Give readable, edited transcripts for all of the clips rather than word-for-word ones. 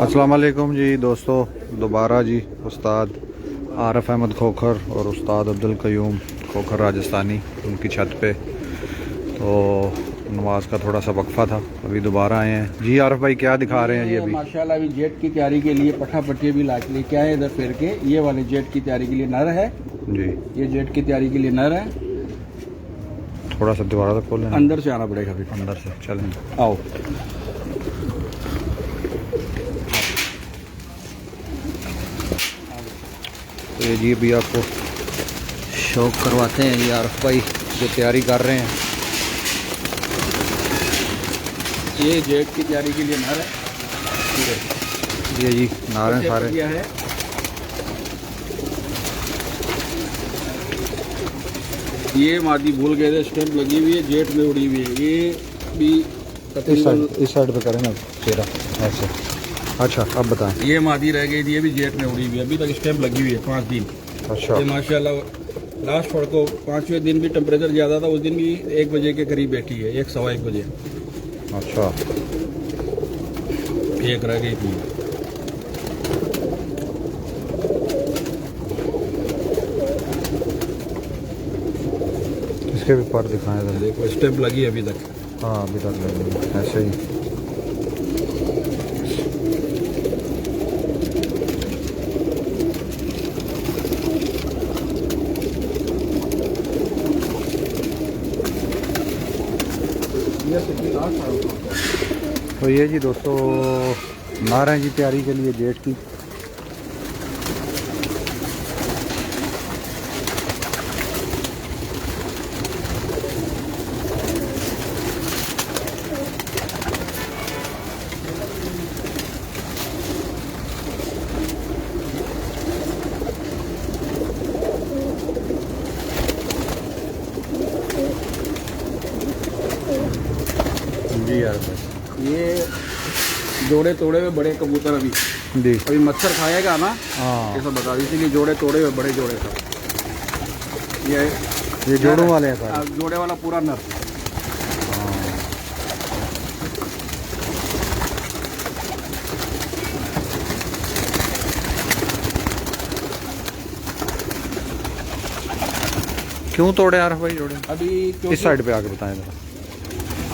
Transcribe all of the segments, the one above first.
अस्सलाम वालेकुम जी दोस्तों, दोबारा जी उस्ताद आरफ अहमद खोखर और उस्ताद अब्दुल कयूम खोखर राजस्थानी उनकी छत पे। तो नमाज का थोड़ा सा वक्फा था, अभी दोबारा आए हैं जी। आरफ भाई क्या दिखा रहे हैं जी अभी? माशाल्लाह अभी जेट की तैयारी के लिए पट्टा पट्टी भी लाके लेके आए इधर फिर के। ये वाले जेट की तैयारी के लिए नर है जी। ये जेट की तैयारी के लिए नर है। थोड़ा सा दोबारा से खोलें, अंदर से आना पड़ेगा फिर। अंदर से चलें। आओ तो ये जी अभी आपको शौक करवाते हैं जी। आरफ भाई जो तैयारी कर रहे हैं, ये जेट की तैयारी के लिए नर है। ये जी नारे सारे किया है। ये मादी भूल गए थे, स्टैंप लगी हुई है, जेट में उड़ी हुई है। ये भी इस साइड पे करें ना चेहरा ऐसे। अच्छा अब बताएं। ये मादी रह गई थी, ये भी जेट में उड़ी हुई है। अभी तक स्टैंप लगी हुई है 5 दिन। अच्छा ये माशाल्लाह लास्ट फड़ को 5वें दिन भी टेम्परेचर ज़्यादा था, उस दिन भी 1 बजे के करीब बैठी है, 1 सवा 1 बजे। अच्छा एक रह गई थी। इसके भी पर दिखाएं जरा। देखो स्टैंप लगी है अभी तक। हाँ अभी तक लगेगी ऐसे ही। तो ये जी दोस्तों नारे जी तैयारी के लिए जेट की। जी यार ये जोड़े तोड़े हुए बड़े कबूतर अभी जी अभी मच्छर खाएगा ना। हाँ ये सब बता दी, इसीलिए जोड़े तोड़े हुए बड़े जोड़े सब। ये जोड़ों वाले हैं सारे। जोड़े वाला पूरा नर। क्यों तोड़े यार भाई जोड़े? अभी इस साइड पे आके बताएं जरा।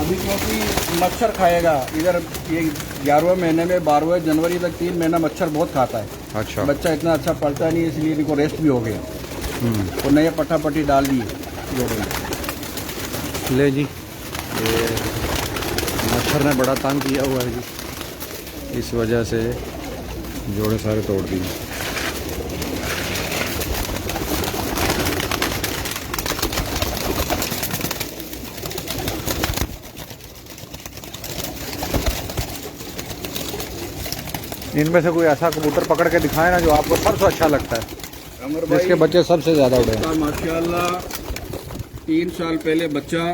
अभी क्योंकि मच्छर खाएगा इधर। ये 11वें महीने में 12वें जनवरी तक 3 महीना मच्छर बहुत खाता है। अच्छा बच्चा इतना अच्छा पढ़ता नहीं, इसलिए इनको रेस्ट भी हो गया। तो नए पट्टा पट्टी डाल दी जोड़े में। ले जी, ये मच्छर ने बड़ा तंग किया हुआ है जी, इस वजह से जोड़े सारे तोड़ दिए। इनमें से कोई ऐसा कबूतर पकड़ के दिखाए ना जो आपको सबसे अच्छा लगता है, जिसके बच्चे सबसे ज़्यादा उड़े हैं। माशाल्लाह 3 साल पहले बच्चा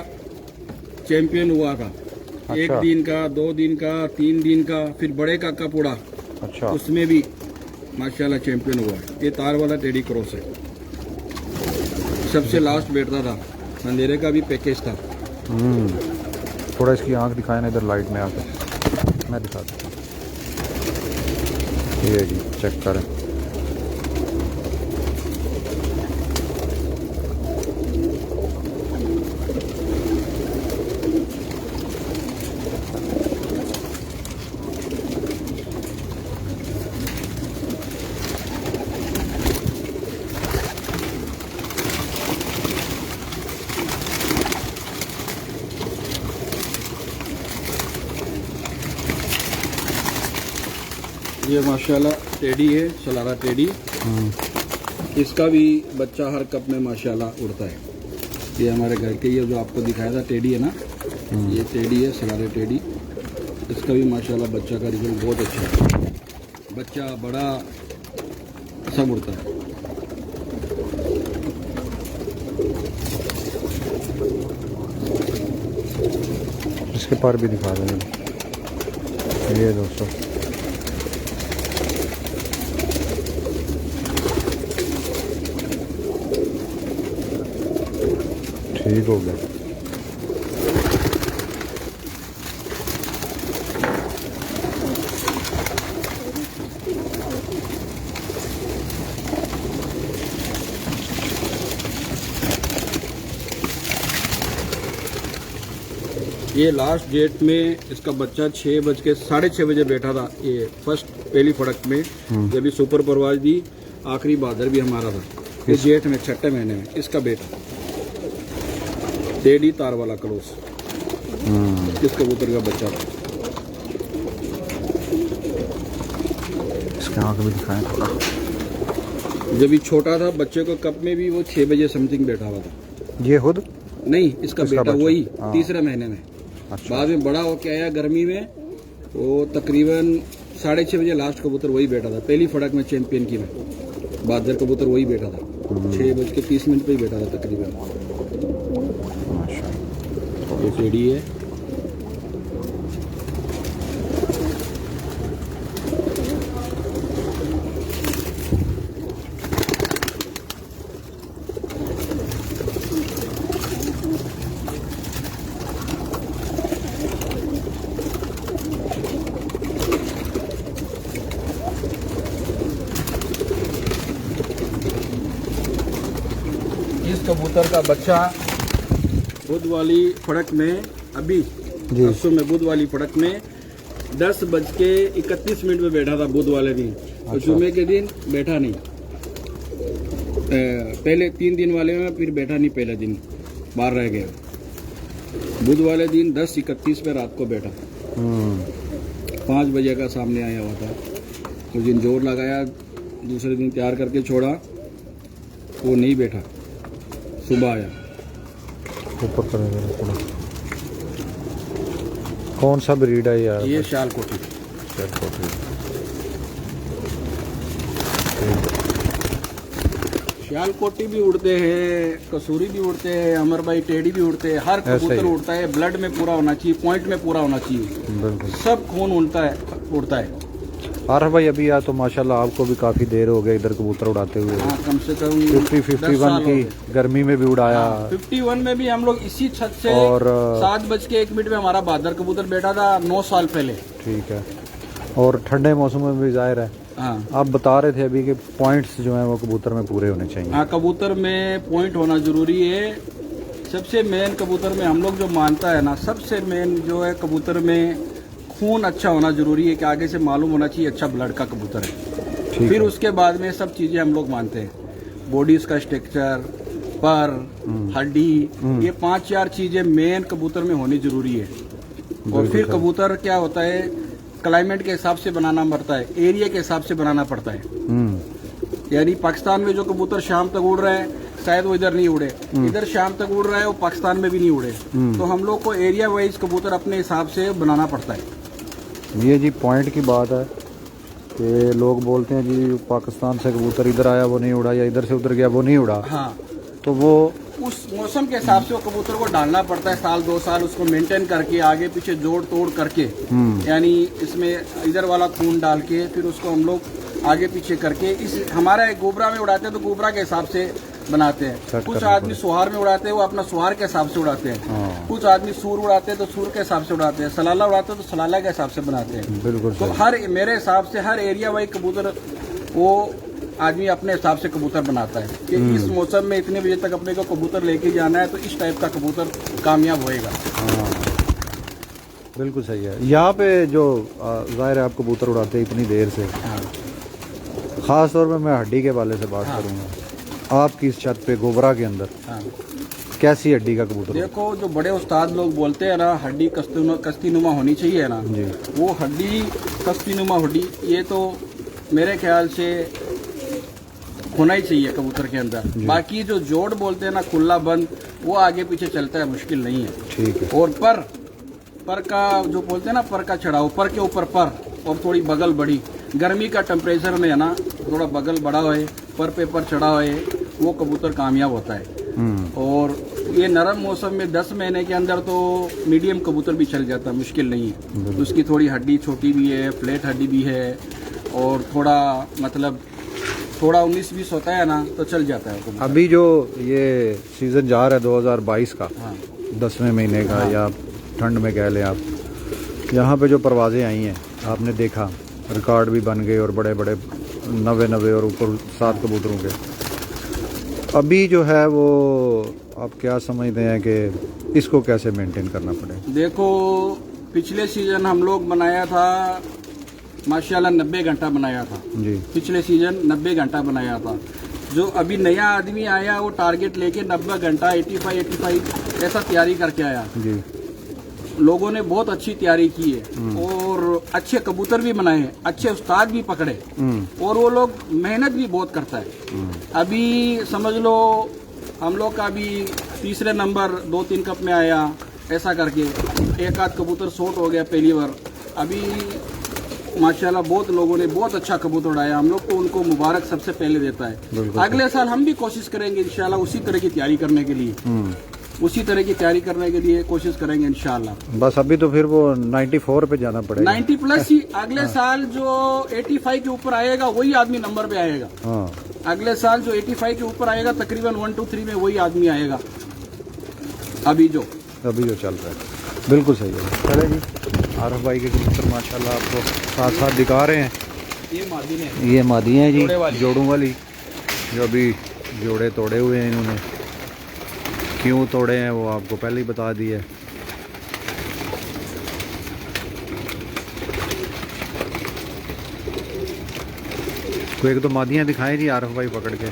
चैंपियन हुआ था। अच्छा। 1 दिन का, 2 दिन का, 3 दिन का, फिर बड़े का कप उड़ा। अच्छा उसमें भी माशाल्लाह चैंपियन हुआ। ये तार वाला टेडी क्रॉस है, सबसे लास्ट बैठता था। अंधेरे का भी पैकेज था। थोड़ा इसकी आंख दिखाए ना इधर लाइट में आके, मैं दिखाता हूँ। ये जी चेक करें। ये माशाल्लाह टेडी है, सलारा टेडी। इसका भी बच्चा हर कप में माशाल्लाह उड़ता है। ये हमारे घर के ये जो आपको दिखाया था टेडी है ना, ये टेडी है, सलारा टेडी। इसका भी माशाल्लाह बच्चा का रिजल्ट बहुत अच्छा है। बच्चा बड़ा सब उड़ता है। इसके पर भी दिखा देंगे ये दोस्तों। ठीक हो गया। ये लास्ट डेट में इसका बच्चा 6:30 बजे बैठा था। ये फर्स्ट पहली फड़क में जब सुपर परवाज दी, आखिरी बहादुर भी हमारा था। ये जेठ में 6ठे महीने में इसका बेटा टेडी तार वाला क्लोस, इस कबूतर का बच्चा था। इसके आँख भी दिखाएं थोड़ा। जब ये छोटा था बच्चे को कप में भी वो 6 बजे समथिंग बैठा हुआ था। ये खुद नहीं, इसका बेटा बच्चा। वही हाँ। तीसरे महीने में। अच्छा। बाद में बड़ा होके आया गर्मी में, वो तकरीबन 6:30 बजे लास्ट कबूतर वही बैठा था। पहली फड़क में चैंपियन की में बहादुर कबूतर वही बैठा था। 6:30 पे ही बैठा था तकरीबन। माशाल्लाह। ये टेडी है। इस कबूतर का बच्चा बुध वाली फड़क में अभी जी। परसों में बुध वाली फड़क में 10:31 में बैठा था बुध वाले दिन। तो जुमे के दिन बैठा नहीं, पहले 3 दिन वाले में फिर बैठा नहीं, पहले दिन बाहर रह गया। बुध वाले दिन 10:31 पे रात को बैठा, 5 बजे का सामने आया हुआ था। उस दिन जोर लगाया, दूसरे दिन तैयार करके छोड़ा, वो नहीं बैठा, सुबह आया। ऊपर करेंगे थोड़ा। कौन सा ब्रीड है यार? ये शाल कोटी। शाल कोटी भी उड़ते हैं, कसूरी भी उड़ते हैं, अमर भाई टेडी भी उड़ते हैं। हर कबूतर उड़ता है, ब्लड में पूरा होना चाहिए, पॉइंट में पूरा होना चाहिए। बिल्कुल सब खून उड़ता है। आरफ भाई अभी यार तो माशाल्लाह आपको भी काफी देर हो गया इधर कबूतर उड़ाते हुए। हाँ, कम से कम 51 की गर्मी में भी उड़ाया। 51 में भी हम लोग इसी छत से और 7:01 में हमारा बहादुर कबूतर बैठा था 9 साल पहले। ठीक है। और ठंडे मौसम में भी जाहिर है। हाँ, आप बता रहे थे अभी कि पॉइंट्स जो हैं वो कबूतर में पूरे होने चाहिए। हाँ, कबूतर में पॉइंट होना जरूरी है। सबसे मेन कबूतर में हम लोग जो मानता है ना, सबसे मेन जो है कबूतर में खून अच्छा होना जरूरी है, कि आगे से मालूम होना चाहिए अच्छा ब्लड का कबूतर है। फिर उसके बाद में सब चीजें हम लोग मानते हैं। बॉडी का स्ट्रक्चर, पर, हड्डी, ये 5-4 चीजें मेन कबूतर में होनी जरूरी है। और फिर कबूतर क्या होता है, क्लाइमेट के हिसाब से बनाना पड़ता है, एरिया के हिसाब से बनाना पड़ता है। यानी पाकिस्तान में जो कबूतर शाम तक उड़ रहे हैं शायद वो इधर नहीं उड़े, इधर शाम तक उड़ रहा है वो पाकिस्तान में भी नहीं उड़े। तो हम लोग को एरिया वाइज कबूतर अपने हिसाब से बनाना पड़ता है। ये जी पॉइंट की बात है कि लोग बोलते हैं जी पाकिस्तान से कबूतर इधर आया वो नहीं उड़ा, या इधर से उधर गया वो नहीं उड़ा। हाँ, तो वो उस मौसम के हिसाब से वो कबूतर को डालना पड़ता है। साल 2 साल उसको मेंटेन करके, आगे पीछे जोड़ तोड़ करके, यानी इसमें इधर वाला खून डाल के फिर उसको हम लोग आगे पीछे करके, इस हमारे गोबरा में उड़ाते हैं तो गोबरा के हिसाब से बनाते हैं। कुछ आदमी सुहार में उड़ाते हैं, वो अपना सुहार के हिसाब से उड़ाते हैं। कुछ आदमी सूर उड़ाते हैं तो सूर के हिसाब से उड़ाते हैं, सलाला उड़ाते हैं तो सलाला के हिसाब से बनाते हैं। बिल्कुल। तो हर मेरे हिसाब से हर एरिया वाइज कबूतर वो आदमी अपने हिसाब से कबूतर बनाता है कि इस मौसम में इतने बजे तक अपने को कबूतर लेके जाना है तो इस टाइप का कबूतर कामयाब होएगा। बिल्कुल सही है। यहाँ पे जो जाहिर है आप कबूतर उड़ाते हैं इतनी देर से, ख़ास तौर पे मैं हड्डी के वाले से बात करूँगा। आपकी इस छत पे गोबरा के अंदर कैसी हड्डी का कबूतर? देखो, जो बड़े उस्ताद लोग बोलते हैं ना, हड्डी कश्तीनुमा होनी चाहिए ना जी, वो हड्डी कश्तीनुमा हड्डी, ये तो मेरे ख्याल से होना ही चाहिए कबूतर के अंदर। बाकी जो जोड़ बोलते हैं ना, खुला बंद, वो आगे पीछे चलता है, मुश्किल नहीं है। ठीक है। और पर का जो बोलते हैं ना, पर का चढ़ाव, पर के ऊपर पर, और थोड़ी बगल बड़ी, गर्मी का टेम्परेचर में है ना, थोड़ा बगल बड़ा है, पर चढ़ा है, वो कबूतर कामयाब होता है। और ये नरम मौसम में 10 महीने के अंदर तो मीडियम कबूतर भी चल जाता है, मुश्किल नहीं है। उसकी थोड़ी हड्डी छोटी भी है, फ्लैट हड्डी भी है, और थोड़ा मतलब थोड़ा 19-20 होता है ना, तो चल जाता है कबूतर। अभी जो ये सीजन जा रहा है 2022 का, हाँ, 10वें महीने का, या ठंड में कह लें आप, यहाँ पे जो परवाज़ें आई हैं आपने देखा, रिकॉर्ड भी बन गए और बड़े बड़े 90 और ऊपर 7 कबूतरों के। अभी जो है वो आप क्या समझते हैं कि इसको कैसे मेंटेन करना पड़ेगा? देखो, पिछले सीजन हम लोग बनाया था माशाल्लाह 90 घंटा बनाया था जी। पिछले सीजन 90 घंटा बनाया था। जो अभी नया आदमी आया वो टारगेट लेके 90 घंटा 85 ऐसा तैयारी करके आया जी। लोगों ने बहुत अच्छी तैयारी की है और अच्छे कबूतर भी बनाए हैं, अच्छे उस्ताद भी पकड़े और वो लोग मेहनत भी बहुत करता है। अभी समझ लो हम लोग का अभी तीसरे नंबर 2-3 कप में आया, ऐसा करके एक आध कबूतर शॉर्ट हो गया पहली बार। अभी माशाल्लाह बहुत लोगों ने बहुत अच्छा कबूतर उड़ाया, हम लोग को उनको मुबारक सबसे पहले देता है। अगले साल हम भी कोशिश करेंगे इंशाल्लाह उसी तरह की तैयारी करने के लिए, उसी तरह की तैयारी करने के लिए कोशिश करेंगे इंशाल्लाह। बस अभी तो फिर वो 94 पे जाना पड़ेगा। 90 प्लस ही अगले साल जो 85 के ऊपर आएगा वही आदमी नंबर पे आएगा। हाँ। अगले साल जो 85 के ऊपर आएगा तकरीबन 1, 2, 3 में वही आदमी आएगा अभी जो चल रहा है। बिल्कुल सही है। चले जी, आरफ भाई के कबूतर माशाल्लाह आपको साथ साथ दिखा रहे हैं। ये मादी हैं जी, जोड़ों वाली, जो अभी जोड़े तोड़े हुए हैं इन्होंने। क्यों तोड़े हैं वो आपको पहले ही बता दिया है। कोई एक दो मादियाँ दिखाएं जी आरफ भाई पकड़ के।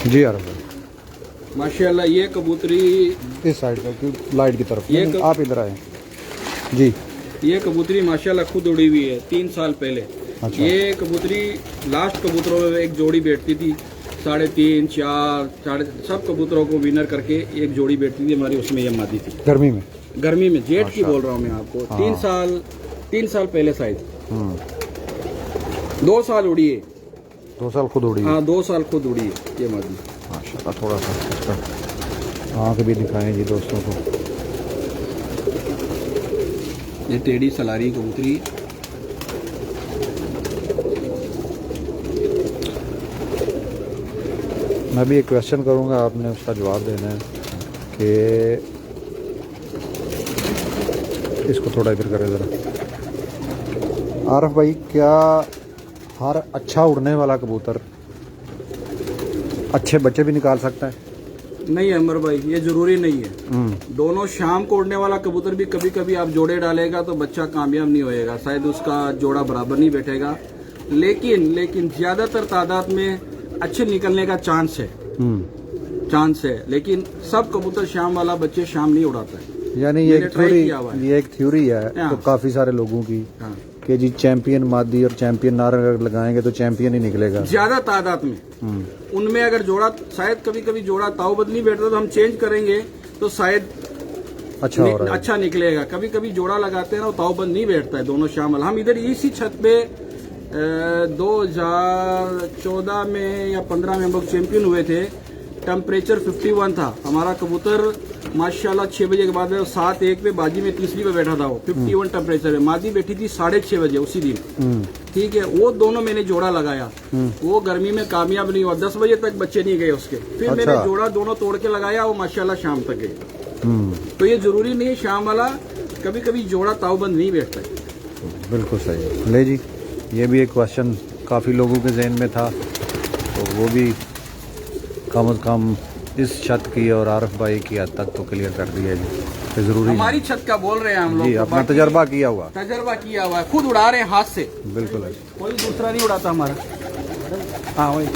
जी आरफ भाई माशाल्लाह ये कबूतरी इस साइड पर लाइट की तरफ, ये आप इधर आए जी। ये कबूतरी माशाल्लाह खुद उड़ी हुई है 3 साल पहले। अच्छा। ये कबूतरी लास्ट कबूतरों में एक जोड़ी बैठती थी, 3.5, 4 सब कबूतरों को विनर करके एक जोड़ी बैठती थी हमारी, उसमें ये मादी थी। गर्मी में जेठ की बोल रहा हूँ मैं आपको। हाँ। 3 साल पहले शायद 2 साल उड़ी है। 2 साल खुद उड़ी? हाँ 2 साल खुद उड़ी है ये मादी माशाल्लाह। थोड़ा सा इसका आँख भी दिखाएं जी दोस्तों को। ये टेढ़ी सलारी कबूतरी। मैं भी एक क्वेश्चन करूंगा, आपने उसका जवाब देना है कि इसको थोड़ा इधर करें ज़रा। आरफ भाई, क्या हर अच्छा उड़ने वाला कबूतर अच्छे बच्चे भी निकाल सकता है? नहीं अमर भाई, ये जरूरी नहीं है। दोनों शाम को उड़ने वाला कबूतर भी कभी कभी आप जोड़े डालेगा तो बच्चा कामयाब नहीं होएगा, शायद उसका जोड़ा बराबर नहीं बैठेगा, लेकिन ज्यादातर तादाद में अच्छे निकलने का चांस है। लेकिन सब कबूतर शाम वाला बच्चे शाम नहीं उड़ाता है। यानी ये एक थ्योरी है तो काफी सारे लोगों की कि जी चैंपियन मादी और चैंपियन नार अगर लगाएंगे तो चैंपियन ही निकलेगा ज्यादा तादाद में। उनमें अगर जोड़ा शायद कभी कभी जोड़ा ताऊबद नहीं बैठता तो हम चेंज करेंगे तो शायद अच्छा निकलेगा। कभी कभी जोड़ा लगाते हैं ना, ताऊबद नहीं बैठता है दोनों शामिल। हम इधर इसी छत पे 2014 में या 15 में हम लोग चैंपियन हुए थे। टेम्परेचर 51 था हमारा कबूतर माशाल्लाह। 6 बजे के बाद 7-1 पे बाजी में तीसरी पे बैठा था वो 51 टेम्परेचर में। मादी बैठी थी 6:30 बजे उसी दिन। ठीक है, वो दोनों मैंने जोड़ा लगाया, वो गर्मी में कामयाब नहीं हुआ। 10 बजे तक बच्चे नहीं गए उसके। फिर मैंने जोड़ा दोनों तोड़ के लगाया, वो माशाल्लाह शाम तक गए। तो ये जरूरी नहीं है शाम वाला, कभी कभी जोड़ा ताऊबंद नहीं बैठता है। बिल्कुल सही है। ले जी, ये भी एक क्वेश्चन काफ़ी लोगों के जहन में था, तो वो भी कम से कम इस छत की और आरफ भाई की हद तक तो क्लियर कर दिया जी। जरूरी हमारी छत का बोल रहे हैं हम लोग, अपना तजर्बा किया हुआ है, खुद उड़ा रहे हैं हाथ से। बिल्कुल है, कोई दूसरा नहीं उड़ाता हमारा। हाँ वही,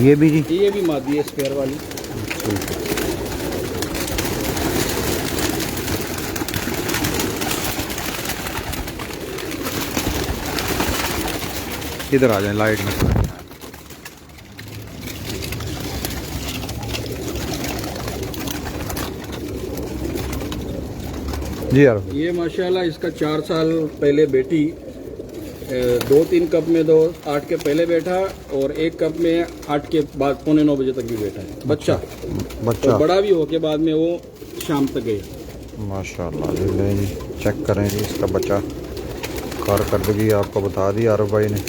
ये भी जी, ये भी मादी है स्पेयर वाली। इधर आ जाए लाइट में। जी यार, ये माशाल्लाह इसका 4 साल पहले बेटी 2-3 कप में 8 के पहले बैठा और 1 कप में 8 के बाद 8:45 बजे तक भी बैठा है बच्चा। तो बड़ा भी होके बाद में वो शाम तक गया। माशाल्लाह जी। ले जी, चेक करें जी इसका बच्चा। कारकर्दगी आपको बता दी आरफ भाई ने।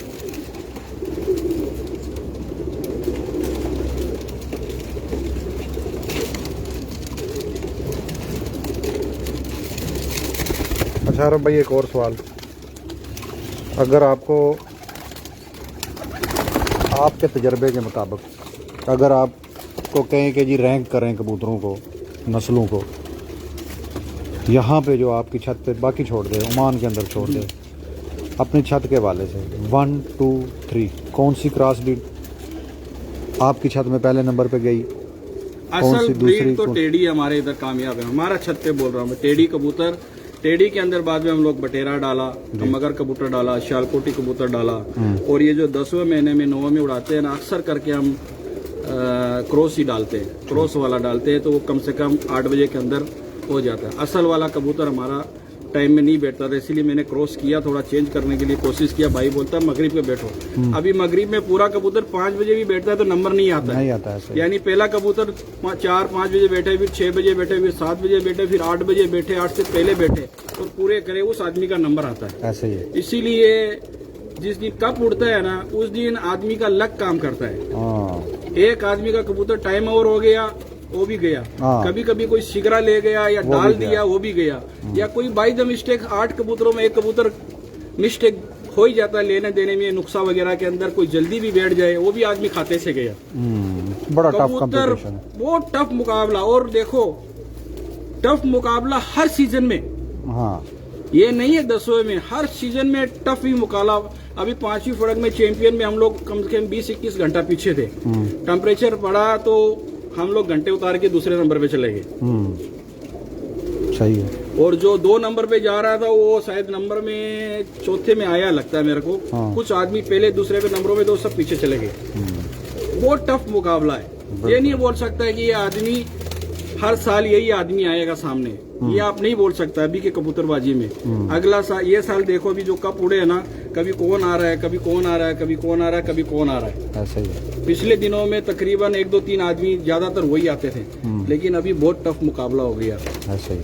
अच्छा आरफ भाई, एक और सवाल, अगर आपको आपके तजर्बे के मुताबिक अगर आपको कहें कि जी रैंक करें कबूतरों को, नस्लों को, यहाँ पे जो आपकी छत पे, बाकी छोड़ दे, ओमान के अंदर छोड़ दे, अपनी छत के वाले से 1 2 3 कौन सी क्रॉस ब्रीड आपकी छत में पहले नंबर पे गई? असल ब्रीड तो टेडी हमारे इधर कामयाब है। हमारा छत पे बोल रहा हूँ मैं, टेडी कबूतर। टेडी के अंदर बाद में हम लोग बटेरा डाला, मगर कबूतर डाला, शालकोटी कबूतर डाला, और ये जो 10वें महीने में 9वें में उड़ाते हैं ना, अक्सर करके हम क्रॉस ही डालते हैं, क्रॉस वाला डालते हैं, तो वो कम से कम 8 बजे के अंदर हो जाता है। असल वाला कबूतर हमारा टाइम में नहीं बैठता था, इसीलिए मैंने क्रॉस किया, थोड़ा चेंज करने के लिए कोशिश किया। भाई बोलता है मगरिब पे बैठो, अभी मगरिब में पूरा कबूतर 5 बजे भी बैठता है तो नंबर नहीं आता है। यानी पहला कबूतर 4-5 बजे बैठे, फिर 6 बजे बैठे, फिर 7 बजे बैठे, फिर 8 बजे बैठे, 8 से पहले बैठे और पूरे करे, उस आदमी का नंबर आता है। ऐसे ही है। इसीलिए जिस दिन कप उड़ता है ना, उस दिन आदमी का लक काम करता है। एक आदमी का कबूतर टाइम ओवर हो गया, वो भी गया। कभी कभी कोई शिगरा ले गया या डाल दिया, वो भी गया। या कोई बाई द मिस्टेक 8 कबूतरों में 1 कबूतर मिस्टेक हो ही जाता है लेने देने में, नुक्सा वगैरह के अंदर कोई जल्दी भी बैठ जाए, वो भी आदमी खाते से गया। बड़ा टफ कबूतर बहुत टफ मुकाबला। और देखो, टफ मुकाबला हर सीजन में, ये नहीं है 10वें में, हर सीजन में टफ ही मुकाबला। अभी 5वीं फड़क में चैंपियन में हम लोग कम से कम 20-21 घंटा पीछे थे। टेम्परेचर पड़ा तो हम लोग घंटे उतार के दूसरे नंबर पे चले गए। सही है। और जो 2 नंबर पे जा रहा था वो शायद नंबर में 4थे में आया लगता है मेरे को। कुछ आदमी पहले दूसरे पे नंबरों में, तो सब पीछे चले गए। बहुत टफ मुकाबला है। ये नहीं बोल सकता है कि ये आदमी हर साल यही आदमी आएगा सामने, ये आप नहीं बोल सकता अभी के कबूतरबाजी में। अगला साल, ये साल देखो अभी जो कप उड़े है ना, कभी कौन आ रहा है, कभी कौन आ रहा है, कभी कौन आ रहा है, कभी कौन आ रहा है। ऐसा ही है। पिछले दिनों में तकरीबन 1 2 3 आदमी ज्यादातर वही आते थे, लेकिन अभी बहुत टफ मुकाबला हो गया। ऐसा ही।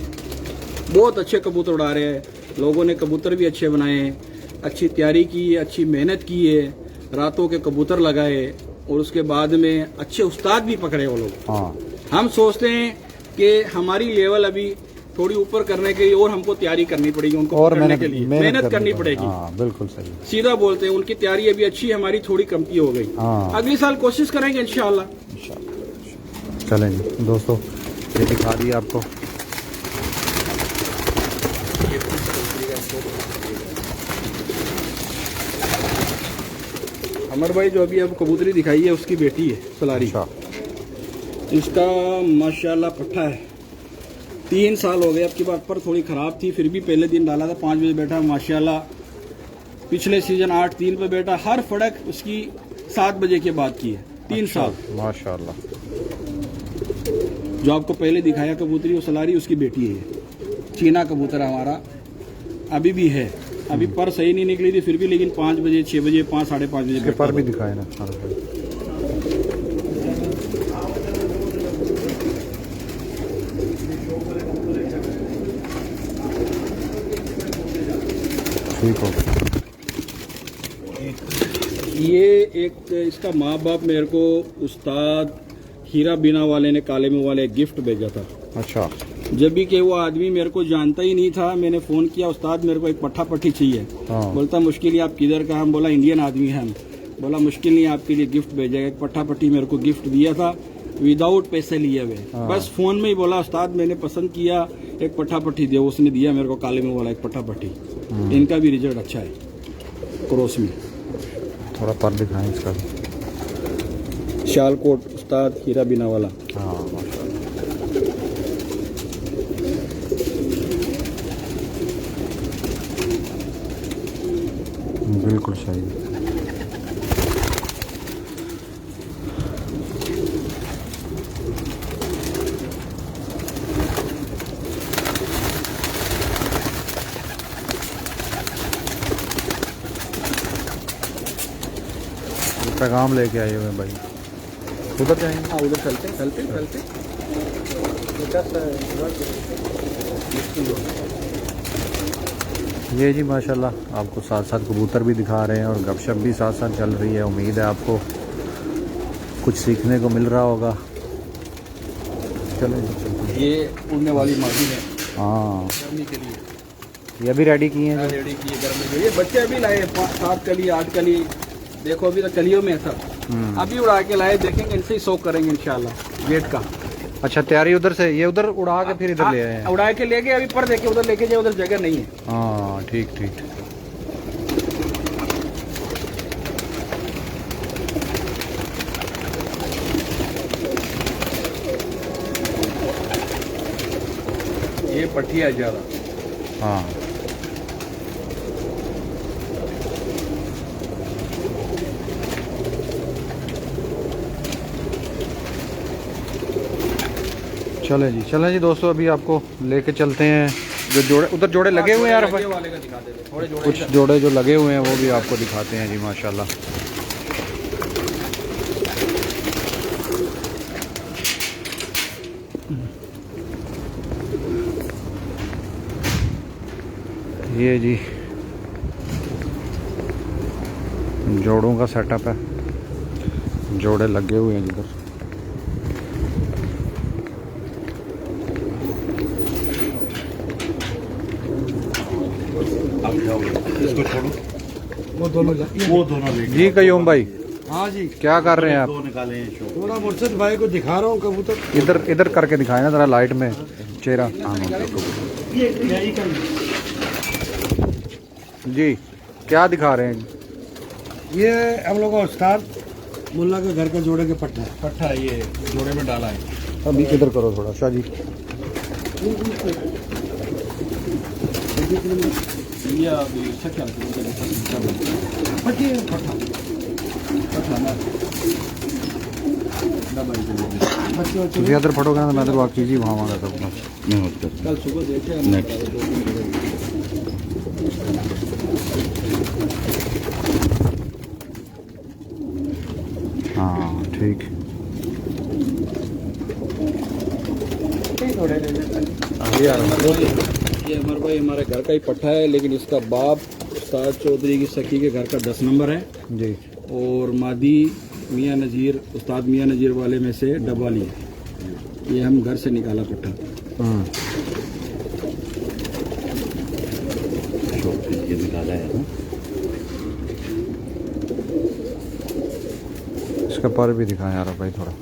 बहुत अच्छे कबूतर उड़ा रहे हैं लोगों ने, कबूतर भी अच्छे बनाए हैं, अच्छी तैयारी की है, अच्छी मेहनत की है, रातों के कबूतर लगाए, और उसके बाद में अच्छे उस्ताद भी पकड़े वो लोग। हम सोचते हैं कि हमारी लेवल अभी थोड़ी ऊपर करने के लिए और हमको तैयारी करनी पड़ेगी, उनको और पकड़ने के लिए मेहनत करनी पड़ेगी। बिल्कुल सही, सीधा बोलते हैं। उनकी तैयारी अभी अच्छी, हमारी थोड़ी कमती हो गई। अगले साल कोशिश करेंगे इंशाल्लाह। चलेंगे दोस्तों, ये दिखा दिया आपको। अमर भाई जो अभी अब कबूतरी दिखाई है उसकी बेटी है सलारी। इसका माशाल्लाह पट्ठा है, 3 साल हो गए। अब की बात पर थोड़ी खराब थी, फिर भी पहले दिन डाला था 5 बजे बैठा माशाल्लाह। पिछले सीजन 8-3 पे बैठा, हर फड़क उसकी 7 बजे के बाद की है। 3 साल माशाल्लाह। जो आपको पहले दिखाया कबूतरी वो सलारी, उसकी बेटी है। चीना कबूतर हमारा अभी भी है, अभी पर सही नहीं निकली थी फिर भी, लेकिन 5 बजे 6 बजे 5 साढ़े 5 बजे पर भी दिखाए ना। ठीक हो। ये एक इसका माँ बाप मेरे को उस्ताद हीरा बीना वाले ने, काले मुंह वाले, गिफ्ट भेजा था। अच्छा। जब भी कि वो आदमी मेरे को जानता ही नहीं था, मैंने फोन किया, उस्ताद मेरे को एक पट्ठा पट्टी चाहिए। बोलता मुश्किल ही, आप किधर का? हम बोला इंडियन आदमी है हम। बोला मुश्किल नहीं, आपके लिए गिफ्ट भेजेगा। एक पट्ठा पट्टी मेरे को गिफ्ट दिया था विदाउट पैसे लिए हुए। बस फोन में ही बोला उस्ताद मैंने पसंद किया, एक पट्ठा पट्टी दिया। उसने दिया मेरे को काले मुंह वाला एक पट्ठा पट्टी। इनका भी रिजल्ट अच्छा है क्रॉस में। थोड़ा पर दिखाएं इसका। शालकोट उस्ताद हीरा बीना वाला। बिल्कुल सही। पैगाम लेके आए हुए भाई, उधर जाएंगे। हाँ उधर चलते चलते चलते। ये जी माशाल्लाह आपको साथ साथ कबूतर भी दिखा रहे हैं और गपशप भी साथ साथ चल रही है। उम्मीद है आपको कुछ सीखने को मिल रहा होगा। चलें ये उड़ने वाली मादी है। हाँ, गर्मी के लिए ये भी रेडी किए हैं जी? रेडी किए घर में। ये बच्चे अभी लाए 7 कली 8 कली, देखो अभी तो कलियों में है सब। अभी उड़ा के लाए, देखेंगे इनसे ही शौक करेंगे इंशाल्लाह गेट का। अच्छा तैयारी उधर से, ये उधर उड़ा के फिर इधर ले आए हैं? उड़ा के ले गए, अभी पर देखे उधर लेके जाए, उधर जगह नहीं है। हाँ ठीक ठीक। ये पट्टिया ज्यादा। हाँ चले जी दोस्तों, अभी आपको लेके चलते हैं जो जोड़े उधर जोड़े लगे हुए हैं यार, वाले का दिखा देते, थोड़े जोड़े कुछ जोड़े जो लगे हुए हैं वो भी आपको दिखाते हैं जी माशाल्लाह। ये जी जोड़ों का सेटअप है, जोड़े लगे हुए हैं जिधर। इसको छोड़ो, वो दोनों जी कयूम भाई हाँ जी, क्या कर रहे हैं आप? दो निकाले हैं शो। थोड़ा मुर्शद भाई को दिखा रहा हूँ कबूतर। इधर इधर करके दिखाए ना जरा लाइट में चेहरा। जी क्या दिखा रहे हैं? ये हम लोग का उस्ताद मुल्ला के घर के जोड़े के पट्टा है। पट्टा ये जोड़े में डाला है। अभी इधर करो थोड़ा शाह जी। ये अभी शक्ल ਤੁਸੀਂ इधर फटोगे ना तो मैं तो बाकी चीज़ ही वहाँ मांगा था अपना। कल सुबह देखे हाँ ठीक। ये अमर भाई हमारे घर का ही पट्टा है, लेकिन इसका बाप उस्ताद चौधरी की सखी के घर का 10 नंबर है जी। और मादी मियाँ नज़ीर, उस्ताद मियाँ नज़ीर वाले में से डबवाली है। ये हम घर से निकाला पट्टा। ये निकाला है ना? इसका पर भी दिखाएं यार भाई थोड़ा।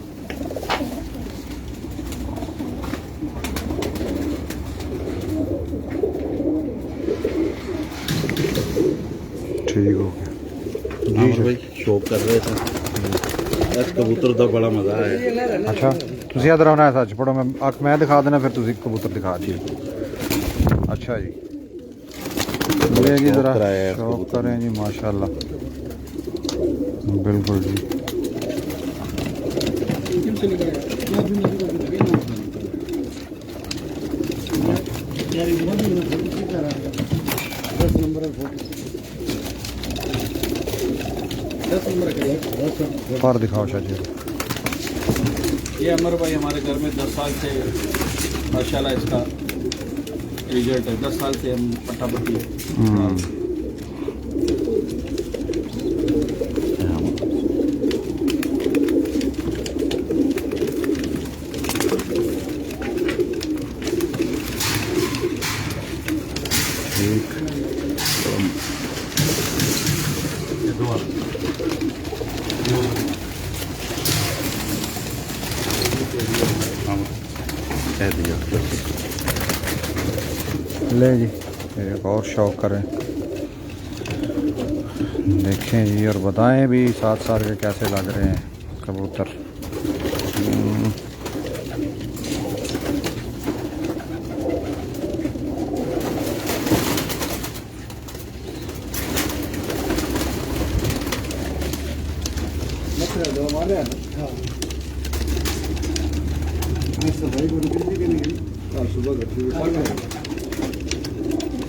ठीक हो गया जी भाई, शौक कर रहे थे इस कबूतर का बड़ा मजा है। अच्छा ਤੁਸੀਂ इधर आना है सच पढ़ो, मैं दिखा देना फिर ਤੁਸੀਂ कबूतर दिखा दिए। अच्छा जी ये जी जरा शौक करें जी माशाल्लाह, बिल्कुल जी। पर दिखाओ शाह जी। ये अमर भाई हमारे घर में 10 साल से माशाल्लाह इसका रिजल्ट है। 10 साल से हम पट्टा पट्टी ले जी एक और शौक करें, देखें जी और बताएं भी 7 साल के कैसे लग रहे हैं कबूतर।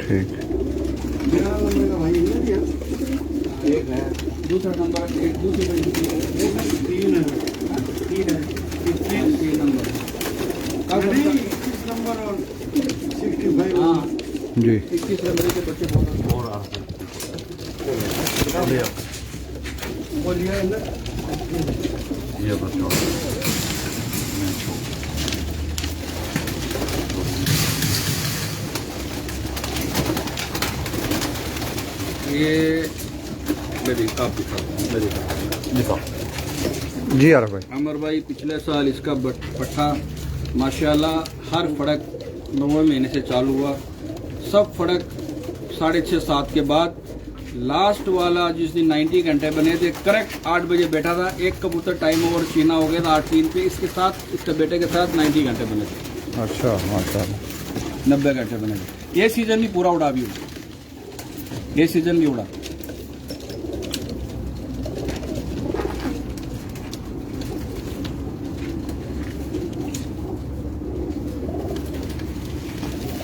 ठीक एक है, दूसरा नंबर एक, दूसरी तीन है, तीन नंबर नंबर और 65 हाँ जी। 21 नंबर के बच्चे बहुत बोलिए ना। ये बताओ ये मेरी आप दिखाओ जी आरफ भाई। अमर भाई पिछले साल इसका पट्ठा माशाल्लाह हर फड़क 9वें महीने से चालू हुआ, सब फड़क 6:30-7 के बाद, लास्ट वाला जिस दिन 90 घंटे बने थे करेक्ट 8 बजे बैठा था। एक कबूतर टाइम ओवर चीना हो गया था 8-3 पे, इसके साथ इसके बेटे के साथ 90 घंटे बने थे, अच्छा माशाल्लाह 90 घंटे बने थे। ये सीजन भी पूरा उड़ा भी उड़ा, ये सीजन भी उड़ा।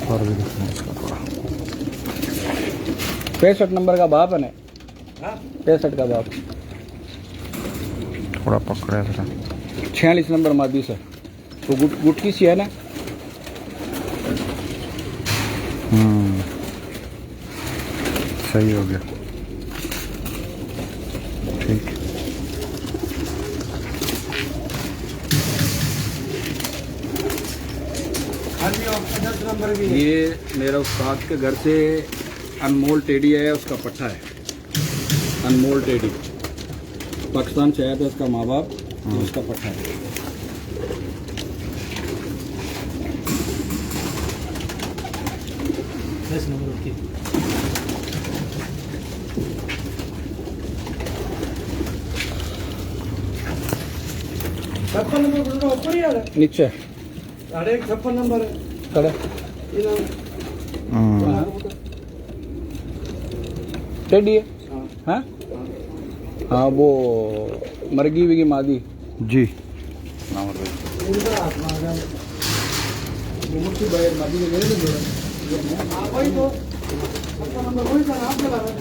और भी दिखना है इसका थोड़ा। 65 नंबर का बाप है ना, 65 का बाप, थोड़ा पकड़ा जरा। 46 नंबर मादी से तो गुटकी सी है ना। सही हो गया, ठीक। ये मेरा उस्ताद के घर से अनमोल टेडी है, उसका पट्टा है अनमोल टेडी, पाकिस्तान से आया था उसका माँ बाप, तो उसका पट्टा है। नीचे 56 नंबर है खड़े हम्म, टेडी है। हाँ हाँ वो मरगी हुई की मादी। जी वही तो 56 नंबर वही था आप लगा रहे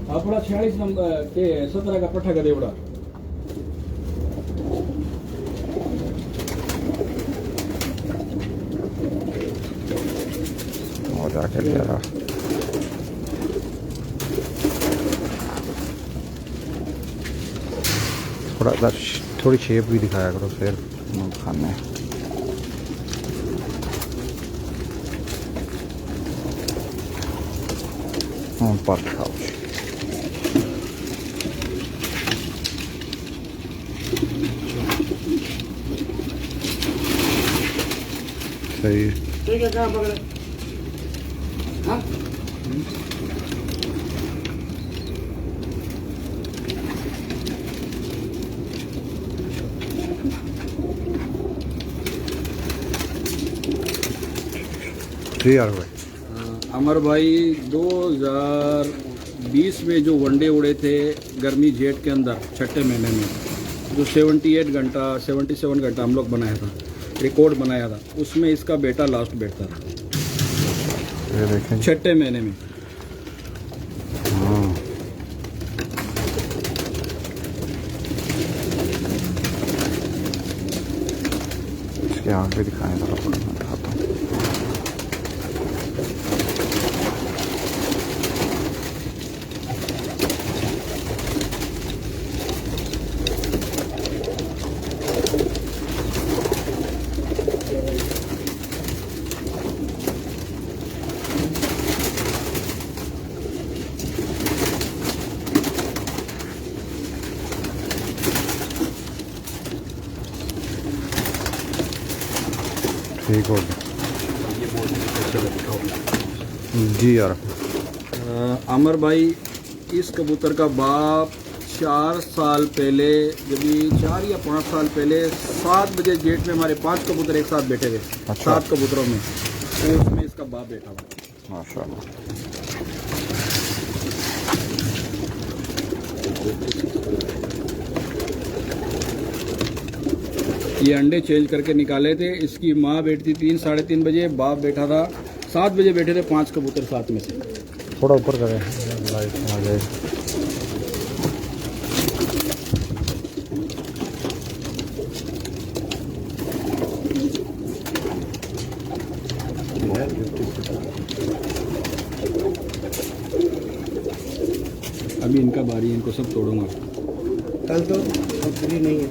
अपना 46 नंबर के 17 का पट्टा का देवड़ा। हो जाके जरा थोड़ा सा थोड़ी शेप भी दिखाया करो फिर खाने। पर खाओ सही है। ठीक है कहाँ पकड़े हाँ जी यार भाई। अमर भाई 2020 में जो वनडे उड़े थे गर्मी जेठ के अंदर छठे महीने में, जो 78 घंटा 77 घंटा हम लोग बनाया था, रिकॉर्ड बनाया था, उसमें इसका बेटा लास्ट बैठता था ये देखें। छठे महीने में। हाँ इसके आगे दिखाएं जरा, मैं दिखाता हूँ। ठीक हो गया जी यार। अमर भाई इस कबूतर का बाप 4 साल पहले, जब 4 या 5 साल पहले 7 बजे जेठ में हमारे 5 कबूतर एक साथ बैठे थे। अच्छा। 7 कबूतरों में, तो उसमें इसका बाप बैठा हुआ। माशाल्लाह। ये अंडे चेंज करके निकाले थे। इसकी माँ बैठती 3 साढ़े 3 बजे, बाप बैठा था 7 बजे बैठे थे 5 कबूतर साथ में से। थोड़ा ऊपर करें, लाइट आ जाए। अभी इनका बारी है, इनको सब तोड़ूंगा। कल तो फ्री नहीं है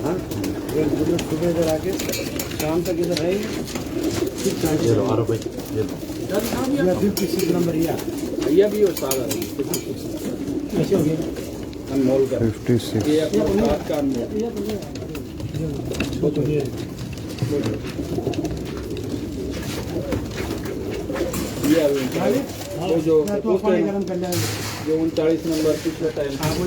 हाँ, एक सुबह इधर आके शाम तक इधर रहेंगे। ये लो आरो भाई, ये लो। या 56 नंबर या भैया भी उस्ताद आ रही है कैसे हो गया अनमोल का 56 ये अपने उस्ताद का अनमोल ये अभी वो जो तो पानी गरम कर लेंगे। जो 39 नंबर पिछले टाइम हाँ वो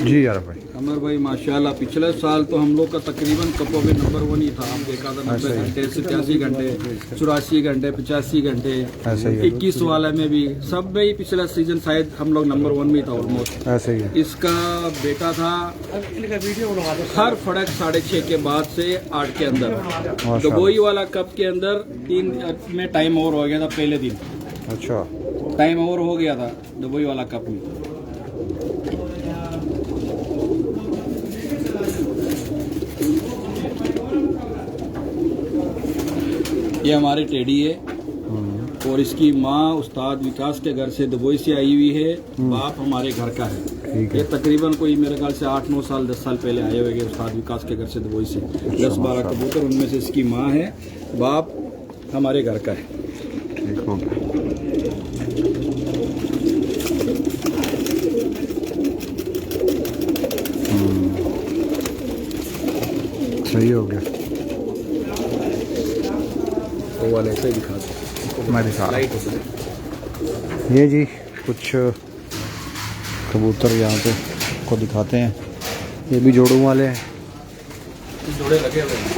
जी यार भाई। अमर भाई माशाल्लाह पिछले साल तो हम लोग का तकरीबन कपों में नंबर 1 ही था। आप देखा था 90 घंटे 87 घंटे 84 घंटे 85 घंटे ऐसे ही है। 21 वाले में भी सब में ही पिछला सीजन शायद हम लोग नंबर 1 में था ऑलमोस्ट। ऐसे ही है। इसका बेटा था वीडियो बनवा दो। हर फड़क 6.5 के बाद से 8 के अंदर। माशाल्लाह। दुबई वाला कप के अंदर 3 में टाइम ओवर हो गया था पहले दिन। अच्छा टाइम ओवर हो गया था दुबई वाला कप में। ये हमारी टेडी है और इसकी माँ उस्ताद विकास के घर से दुबई से आई हुई है। बाप हमारे घर का है। ठीक ये है। तकरीबन कोई मेरे ख्याल से 8-9 साल 10 साल पहले आए हुए उस्ताद विकास के घर से दुबई से 10-12 कबूतर। उनमें से इसकी माँ है। बाप हमारे घर का है। ठीक हो गया। सही हो गया। वो वाले ऐसे दिखा दो। मैं दिखा रहा लाइट हो जाए। हूँ। ये जी कुछ कबूतर यहाँ पे को दिखाते हैं। ये भी जोड़ों वाले हैं। जोड़े लगे हुए हैं।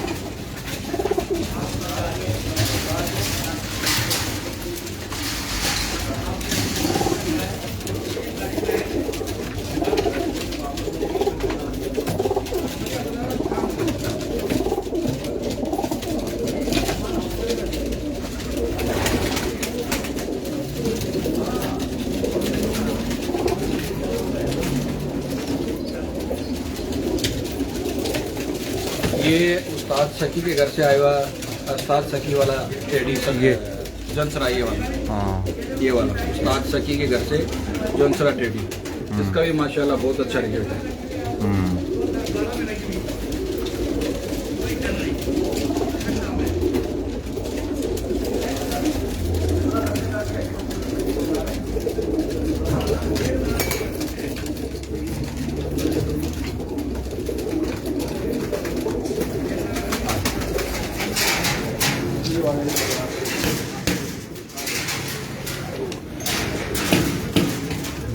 ये उस्ताद सकी के घर से आया हुआ उस्ताद सकी वाला ट्रेडिशन ये जंसरा ये वाला हाँ ये वाला उस्ताद सकी के घर से जंसरा ट्रेडी। इसका भी माशाल्लाह बहुत अच्छा रिजल्ट है।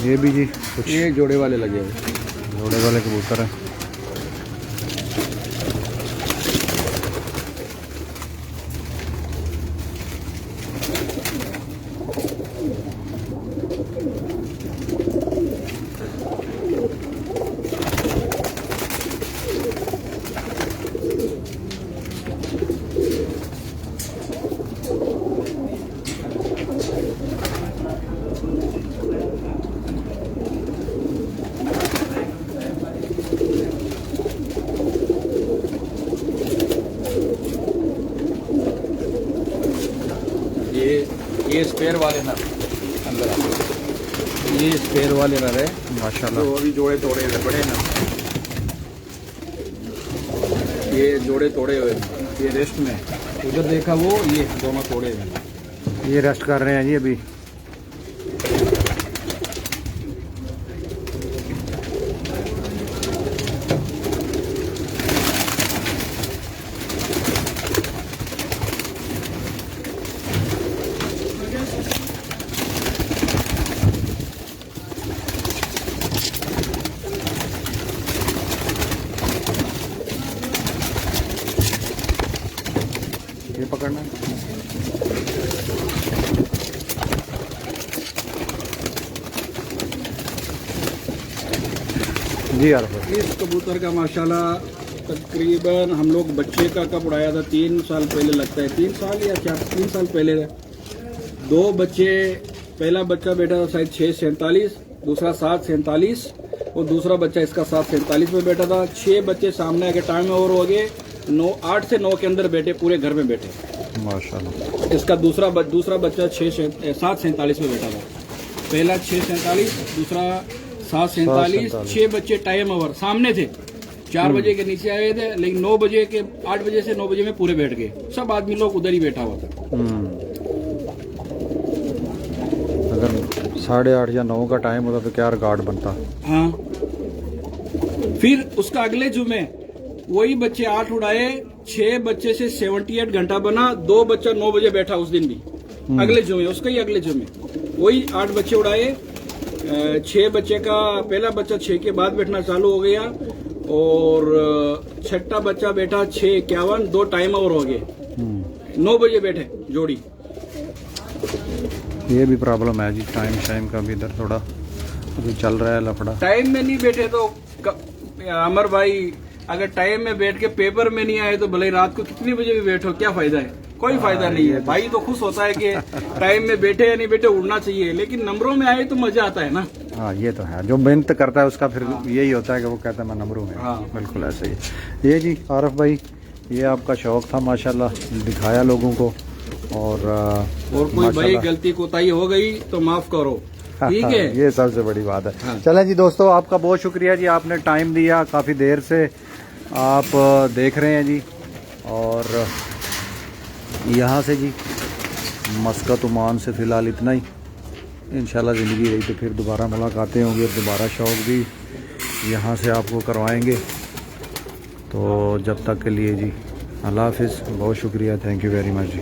ये भी जी कुछ ये जोड़े वाले लगे हुए। जोड़े वाले कबूतर हैं। ये स्पेयर वाले नर अंदर आते। ये स्पेयर वाले नर है माशाल्लाह। तो अभी जोड़े तोड़े हुए बड़े नर। ये जोड़े तोड़े हुए ये रेस्ट में उधर देखा वो ये दोनों तोड़े हुए। ये रेस्ट कर रहे हैं जी अभी। ये पकड़ना है। जी आरफ भाई। इस कबूतर का माशाल्लाह तकरीबन हम लोग बच्चे का कब उड़ाया था 3 साल पहले लगता है, 3 साल या 3 साल पहले। 2 बच्चे, पहला बच्चा बैठा था शायद 6:47, दूसरा 7:47 और दूसरा बच्चा इसका 7:47 में बैठा था। 6 बच्चे सामने आके टाइम ओवर हो गए, 8 से 9 के अंदर बैठे, पूरे घर में बैठे। माशाल्लाह। इसका दूसरा बच्चा 7:47 में बैठा था। पहला 6:47, दूसरा 7:47। 6 बच्चे टाइम ओवर सामने थे, 4 बजे के नीचे आए थे, लेकिन 9 बजे के 8 बजे से 9 बजे में पूरे बैठ गए। सब आदमी लोग उधर ही बैठा हुआ था। अगर 8:30 या 9 का टाइम होता तो क्या रिकॉर्ड बनता। हाँ, फिर उसका अगले जुमे वही बच्चे 8 उड़ाए, 6 बच्चे से 78 घंटा बना। 2 बच्चा 9 बजे बैठा उस दिन भी, अगले जुमे, उसका ही अगले जुमे वही 8 बच्चे उड़ाए। 6 बच्चे का पहला बच्चा 6 के बाद बैठना चालू हो गया और छठा बच्चा बैठा 6:51, 2 टाइम ओवर हो गए, 9 बजे बैठे जोड़ी। ये भी प्रॉब्लम है जी, टाइम का भी इधर थोड़ा अभी चल रहा है लफड़ा। टाइम में नहीं बैठे तो अमर भाई, अगर टाइम में बैठ के पेपर में नहीं आए तो भले ही रात को कितनी बजे भी बैठो, क्या फायदा है? कोई फायदा नहीं है। भाई तो खुश होता है कि टाइम में बैठे या नहीं बैठे, उड़ना चाहिए, लेकिन नंबरों में आए तो मजा आता है ना। हाँ ये तो है, जो मेहनत करता है उसका फिर यही होता है कि वो कहता है मैं नंबरों में। हाँ। बिल्कुल ऐसे ही। ये जी आरफ भाई, ये आपका शौक था माशाल्लाह, दिखाया लोगों को। और कोई भाई गलती कोताही हो गई तो माफ करो, ठीक है? ये सबसे बड़ी बात है। हाँ। चलें जी दोस्तों, आपका बहुत शुक्रिया जी, आपने टाइम दिया, काफ़ी देर से आप देख रहे हैं जी। और यहाँ से जी मस्कत ओमान से फ़िलहाल इतना ही। इंशाल्लाह ज़िंदगी रही तो फिर दोबारा मुलाकातें होंगी और दोबारा शौक़ भी यहाँ से आपको करवाएंगे। तो जब तक के लिए जी अल्लाह हाफ़िज़, बहुत शुक्रिया, thank you very much ji.